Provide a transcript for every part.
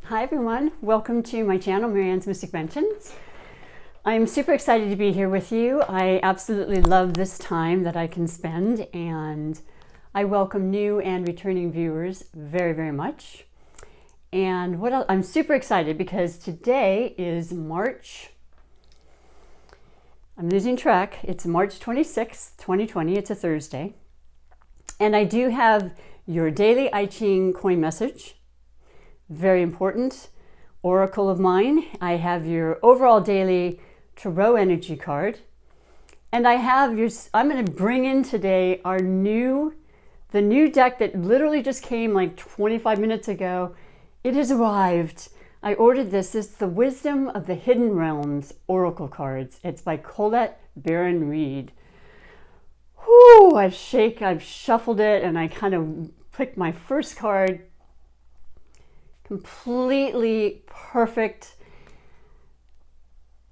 Hi everyone, welcome to my channel, MaryAnne's Mystic Mentions. I'm super excited to be here with you. I absolutely love this time that I can spend, and I welcome new and returning viewers very, very much. And what else? I'm super excited because today is I'm losing track. It's March 26th, 2020. It's a Thursday. And I do have your daily I Ching coin message. Very important oracle of mine. I have your overall daily tarot energy card. And I have I'm going to bring in today the new deck that literally just came like 25 minutes ago. It has arrived. I ordered this. It's the Wisdom of the Hidden Realms Oracle cards. It's by Colette Baron Reed. Whew, I've shuffled it, and I kind of picked my first card. Completely perfect.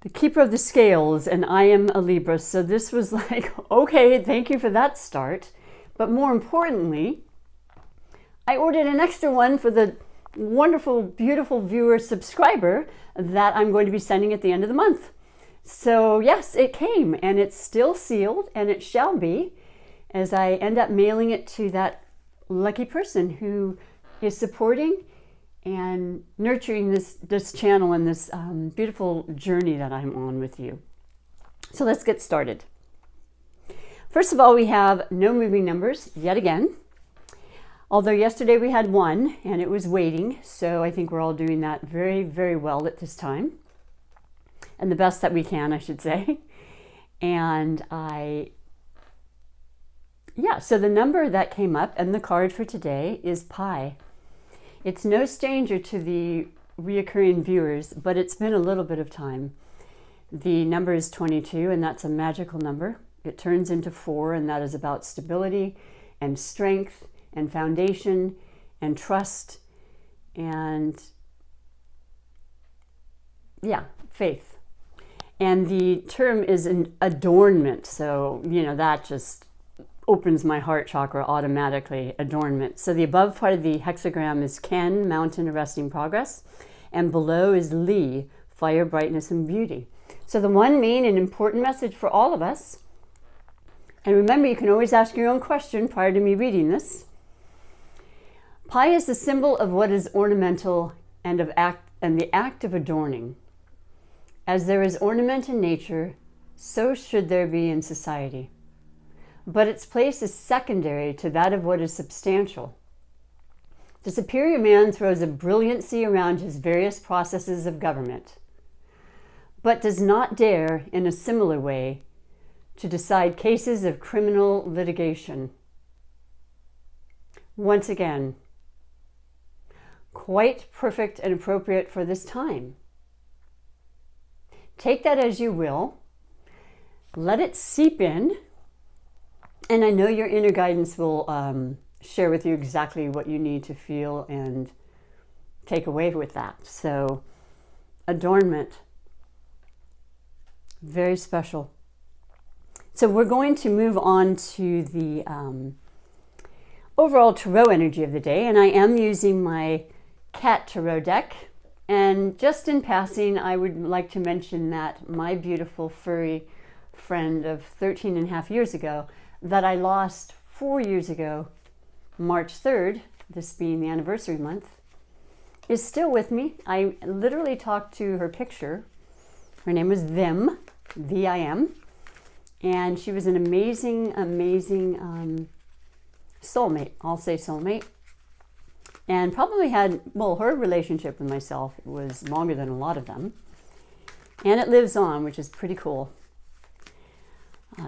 The Keeper of the Scales, and I am a Libra. So this was like, okay, thank you for that start. But more importantly, I ordered an extra one for the wonderful, beautiful viewer subscriber that I'm going to be sending at the end of the month. So yes, it came, and it's still sealed, and it shall be, as I end up mailing it to that lucky person who is supporting and nurturing this channel and this beautiful journey that I'm on with you. So let's get started. First of all, we have no moving numbers yet again. Although yesterday we had one and it was waiting, so I think we're all doing that very, very well at this time. And the best that we can, I should say. And so the number that came up and the card for today is Pi. It's no stranger to the reoccurring viewers, but it's been a little bit of time. The number is 22, and that's a magical number. It turns into 4, and that is about stability and strength and foundation and trust and, faith. And the term is an adornment, so, that just opens my heart chakra automatically. Adornment. So the above part of the hexagram is Ken, mountain, arresting progress, and below is Li, fire, brightness, and beauty. So the one main and important message for all of us, and remember, you can always ask your own question prior to me reading this. Pi is the symbol of what is ornamental and the act of adorning. As there is ornament in nature, so should there be in society. But its place is secondary to that of what is substantial. The superior man throws a brilliancy around his various processes of government, but does not dare, in a similar way, to decide cases of criminal litigation. Once again, quite perfect and appropriate for this time. Take that as you will. Let it seep in. And I know your inner guidance will share with you exactly what you need to feel and take away with that. So, adornment, very special. So we're going to move on to the overall tarot energy of the day. And I am using my cat tarot deck. And just in passing, I would like to mention that my beautiful furry friend of 13 and a half years ago that I lost 4 years ago, March 3rd, this being the anniversary month, is still with me. I literally talked to her picture. Her name was Vim, V-I-M, and she was an amazing, amazing soulmate. I'll say soulmate. And probably had, her relationship with myself was longer than a lot of them. And it lives on, which is pretty cool.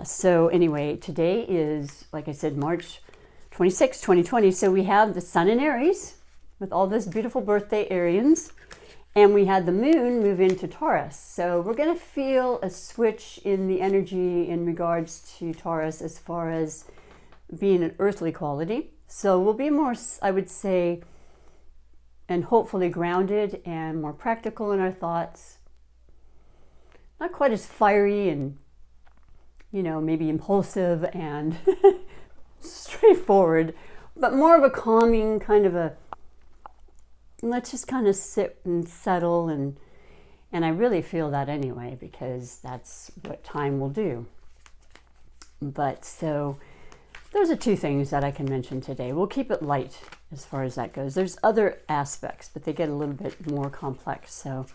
So anyway, today is, like I said, March 26, 2020. So we have the sun in Aries with all this beautiful birthday Arians. And we had the moon move into Taurus. So we're going to feel a switch in the energy in regards to Taurus as far as being an earthly quality. So we'll be more, I would say, and hopefully grounded and more practical in our thoughts. Not quite as fiery and maybe impulsive and straightforward, but more of a calming kind of a let's just kind of sit and settle, and I really feel that anyway, because that's what time will do. But so those are two things that I can mention today. We'll keep it light as far as that goes. There's other aspects, but they get a little bit more complex. So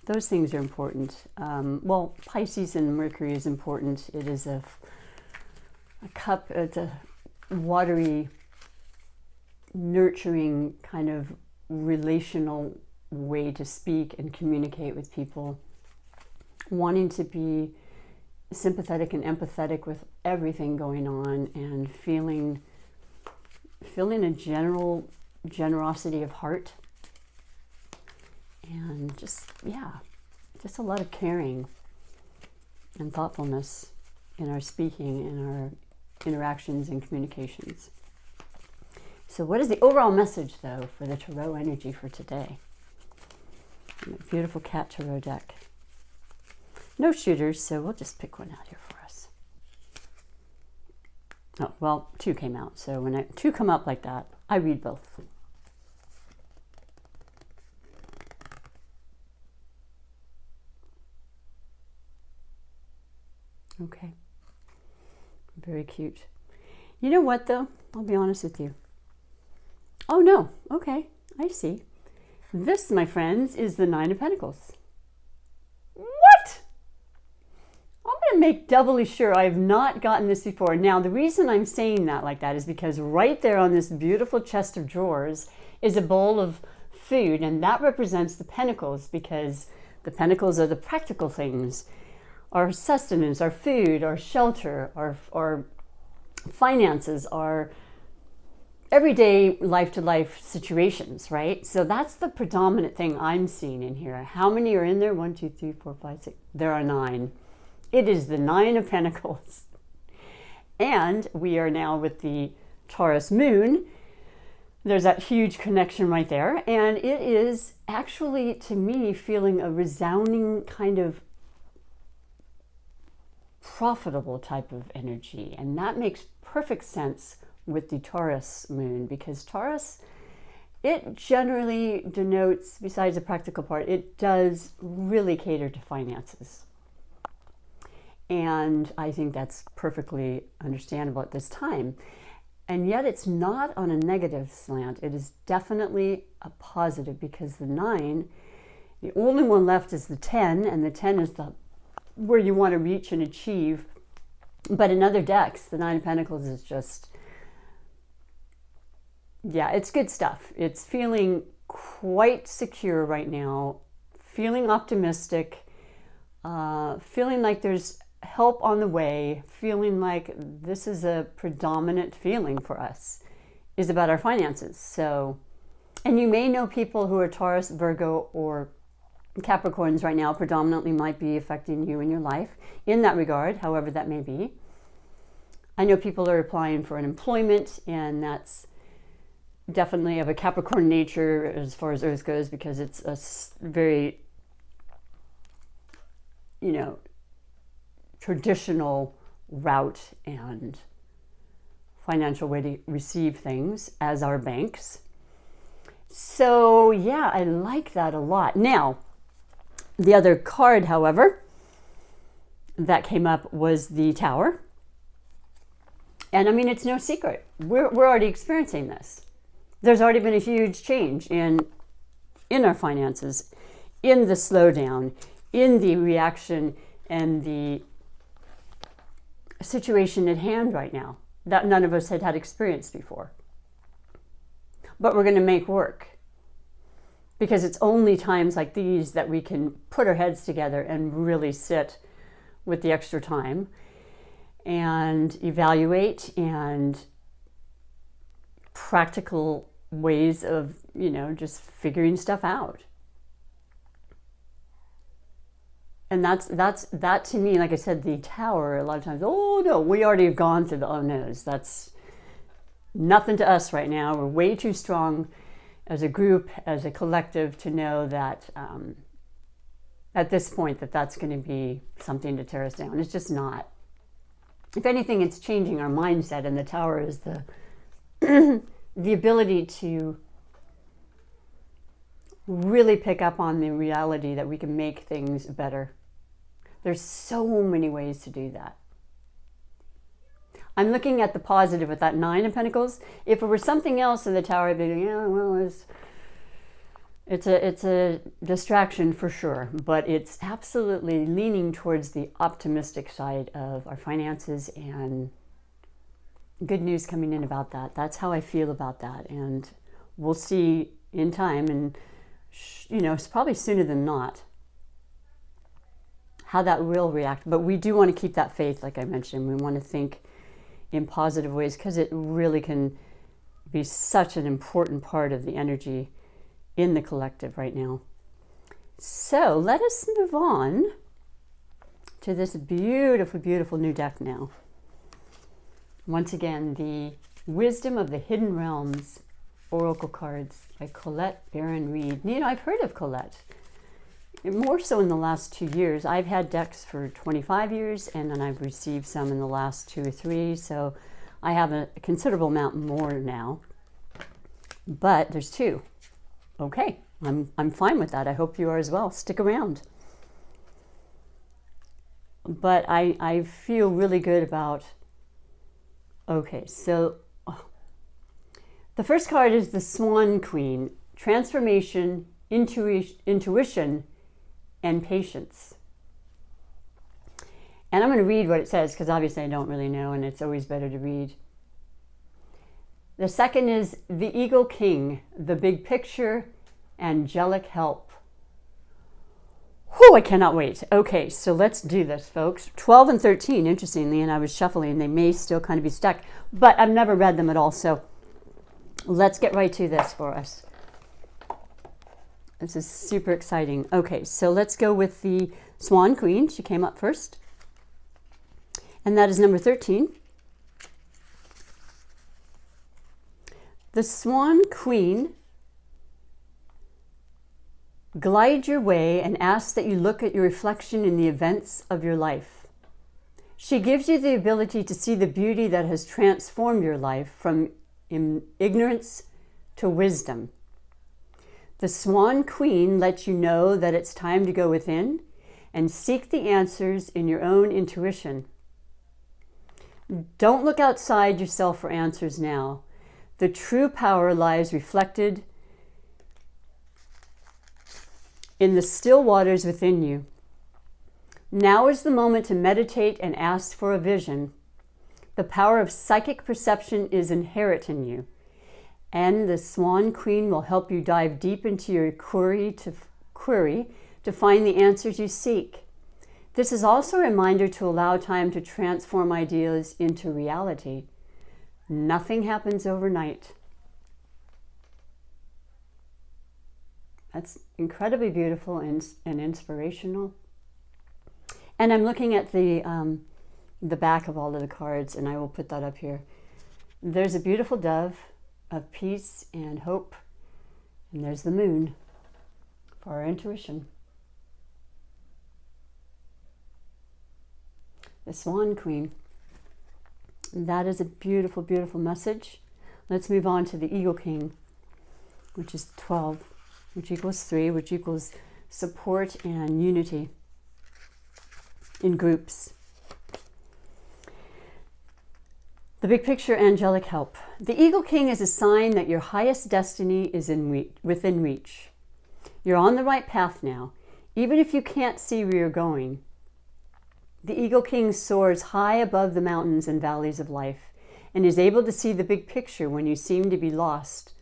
those things are important. Well, Pisces and Mercury is important. It is a cup, it's a watery, nurturing kind of relational way to speak and communicate with people, wanting to be sympathetic and empathetic with everything going on, and feeling a general generosity of heart, and just a lot of caring and thoughtfulness in our speaking, in our interactions and communications. So what is the overall message, though, for the Tarot energy for today? Beautiful cat tarot deck. No shooters, so we'll just pick one out here for us. Oh, well, two came out, so when two come up like that, I read both. Okay. Very cute. You know what, though? I'll be honest with you. Oh, no. Okay, I see. This, my friends, is the Nine of Pentacles. What? I'm going to make doubly sure I have not gotten this before. Now, the reason I'm saying that like that is because right there on this beautiful chest of drawers is a bowl of food, and that represents the pentacles, because the pentacles are the practical things. Our sustenance, our food, our shelter, our finances, our everyday life-to-life situations, right? So that's the predominant thing I'm seeing in here. How many are in there? 1, 2, 3, 4, 5, 6. There are 9. It is the Nine of Pentacles. And we are now with the Taurus moon. There's that huge connection right there. And it is actually, to me, feeling a resounding kind of profitable type of energy. And that makes perfect sense with the Taurus moon, because Taurus, it generally denotes, besides the practical part, it does really cater to finances. And I think that's perfectly understandable at this time. And yet it's not on a negative slant. It is definitely a positive, because the 9, the only one left is the 10, and the 10 is the where you want to reach and achieve. But in other decks, the Nine of Pentacles is just, yeah, it's good stuff. It's feeling quite secure right now, feeling optimistic, feeling like there's help on the way, feeling like this is a predominant feeling for us, is about our finances. So, and you may know people who are Taurus, Virgo, or Capricorns right now, predominantly might be affecting you in your life in that regard, however that may be. I know people are applying for unemployment, and that's definitely of a Capricorn nature as far as Earth goes, because it's a very, traditional route and financial way to receive things, as are banks. So yeah, I like that a lot. Now, the other card, however, that came up was the Tower. And I mean, it's no secret. We're already experiencing this. There's already been a huge change in our finances, in the slowdown, in the reaction, and the situation at hand right now that none of us had experienced before. But we're going to make work, because it's only times like these that we can put our heads together and really sit with the extra time and evaluate, and practical ways of, just figuring stuff out. And that to me, like I said, the Tower, a lot of times, oh no, we already have gone through the oh no's. That's nothing to us right now. We're way too strong as a group, as a collective, to know that at this point that's going to be something to tear us down. It's just not. If anything, it's changing our mindset, and the Tower is the the ability to really pick up on the reality that we can make things better. There's so many ways to do that. I'm looking at the positive with that 9 of Pentacles. If it were something else in the Tower, I'd be going, yeah, well, it's a distraction for sure, but it's absolutely leaning towards the optimistic side of our finances and good news coming in about that. That's how I feel about that, and we'll see in time, and it's probably sooner than not, how that will react. But we do want to keep that faith, like I mentioned. We want to think in positive ways because it really can be such an important part of the energy in the collective right now. So let us move on to this beautiful, beautiful new deck now. Once again, the Wisdom of the Hidden Realms Oracle cards by Colette Baron Reed. I've heard of Colette, more so in the last 2 years. I've had decks for 25 years, and then I've received some in the last 2 or 3, so I have a considerable amount more now. But there's 2. Okay, I'm fine with that. I hope you are as well. Stick around. But I feel really good about... Okay, so the first card is the Swan Queen. Transformation, intuition, and patience. And I'm going to read what it says because obviously I don't really know, and it's always better to read. The second is the Eagle King, the big picture, angelic help. Whew, I cannot wait. Okay, so let's do this, folks. 12 and 13, interestingly, and I was shuffling. They may still kind of be stuck, but I've never read them at all, so let's get right to this for us. This is super exciting. Okay, so let's go with the Swan Queen. She came up first, and that is number 13. The Swan Queen glides your way and asks that you look at your reflection in the events of your life. She gives you the ability to see the beauty that has transformed your life from ignorance to wisdom. The Swan Queen lets you know that it's time to go within and seek the answers in your own intuition. Don't look outside yourself for answers now. The true power lies reflected in the still waters within you. Now is the moment to meditate and ask for a vision. The power of psychic perception is inherent in you, and the Swan Queen will help you dive deep into your query to find the answers you seek. This is also a reminder to allow time to transform ideas into reality. Nothing happens overnight. That's incredibly beautiful and inspirational. And I'm looking at the back of all of the cards, and I will put that up here. There's a beautiful dove of peace and hope, and there's the moon for our intuition. The Swan Queen. That is a beautiful, beautiful message. Let's move on to the Eagle King, which is 12, which equals 3, which equals support and unity in groups. The big picture, angelic help. The Eagle King is a sign that your highest destiny is within reach. You're on the right path now, even if you can't see where you're going. The Eagle King soars high above the mountains and valleys of life and is able to see the big picture when you seem to be lost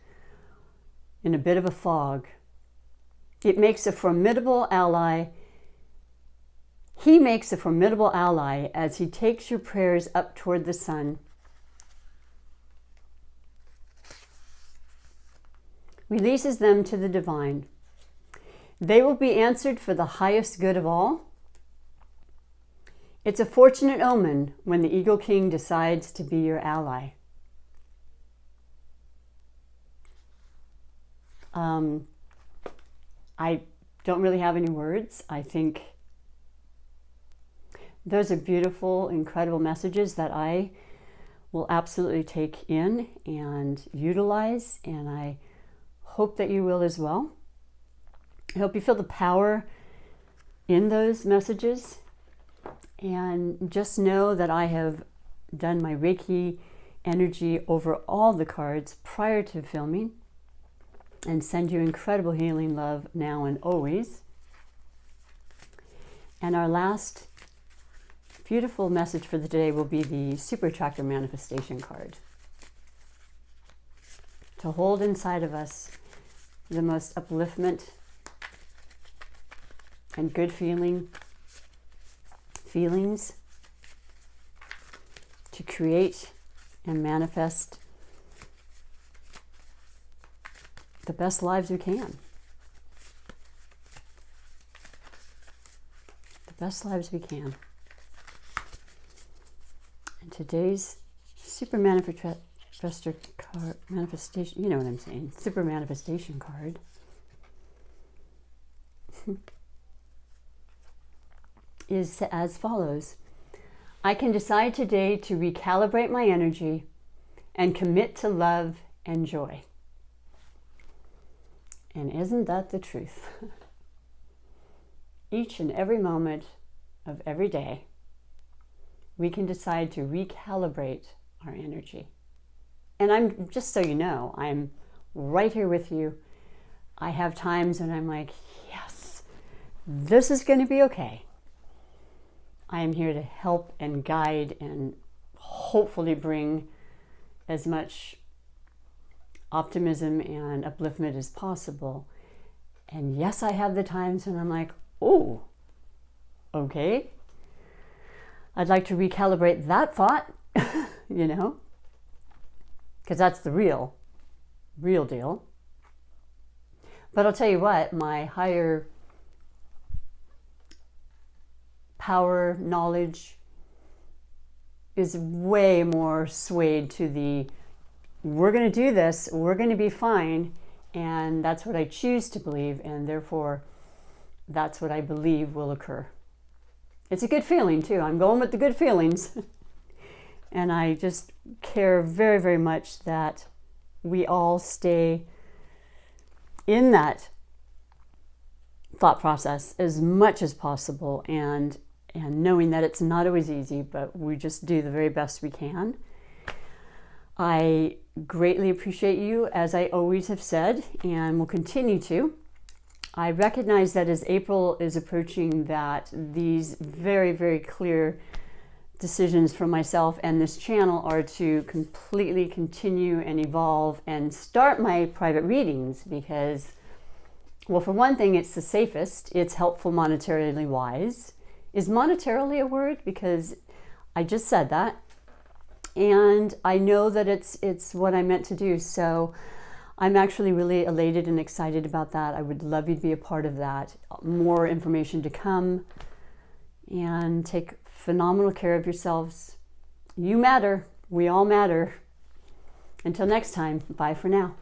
in a bit of a fog. It makes a formidable ally. He makes a formidable ally as he takes your prayers up toward the sun. Releases them to the divine. They will be answered for the highest good of all. It's a fortunate omen when the Eagle King decides to be your ally. I don't really have any words. I think those are beautiful, incredible messages that I will absolutely take in and utilize, and I hope that you will as well. I hope you feel the power in those messages, and just know that I have done my Reiki energy over all the cards prior to filming, and send you incredible healing love now and always. And our last beautiful message for the day will be the Super Attractor manifestation card. To hold inside of us the most upliftment and good feelings, to create and manifest the best lives we can. The best lives we can. And today's Super Manifestor card, manifestation, you know what I'm saying, Super Manifestation card is as follows. I can decide today to recalibrate my energy and commit to love and joy. And isn't that the truth? Each and every moment of every day, we can decide to recalibrate our energy. And I'm, just so you know, I'm right here with you. I have times when I'm like, yes, this is going to be okay. I am here to help and guide and hopefully bring as much optimism and upliftment as possible. And yes, I have the times when I'm like, oh, okay. I'd like to recalibrate that thought, you know, because that's the real deal. But I'll tell you what, my higher power, knowledge is way more swayed to the, we're going to do this, we're going to be fine, and that's what I choose to believe, and therefore that's what I believe will occur. It's a good feeling too. I'm going with the good feelings. And I just care very, very much that we all stay in that thought process as much as possible, and knowing that it's not always easy, but we just do the very best we can. I greatly appreciate you, as I always have said, and will continue to. I recognize that as April is approaching, that these very, very clear decisions for myself and this channel are to completely continue and evolve and start my private readings because, well, for one thing, it's the safest. It's helpful, monetarily wise. Is monetarily a word? Because I just said that. And I know that it's what I meant to do. So I'm actually really elated and excited about that. I would love you to be a part of that. More information to come. And take phenomenal care of yourselves. You matter. We all matter. Until next time, bye for now.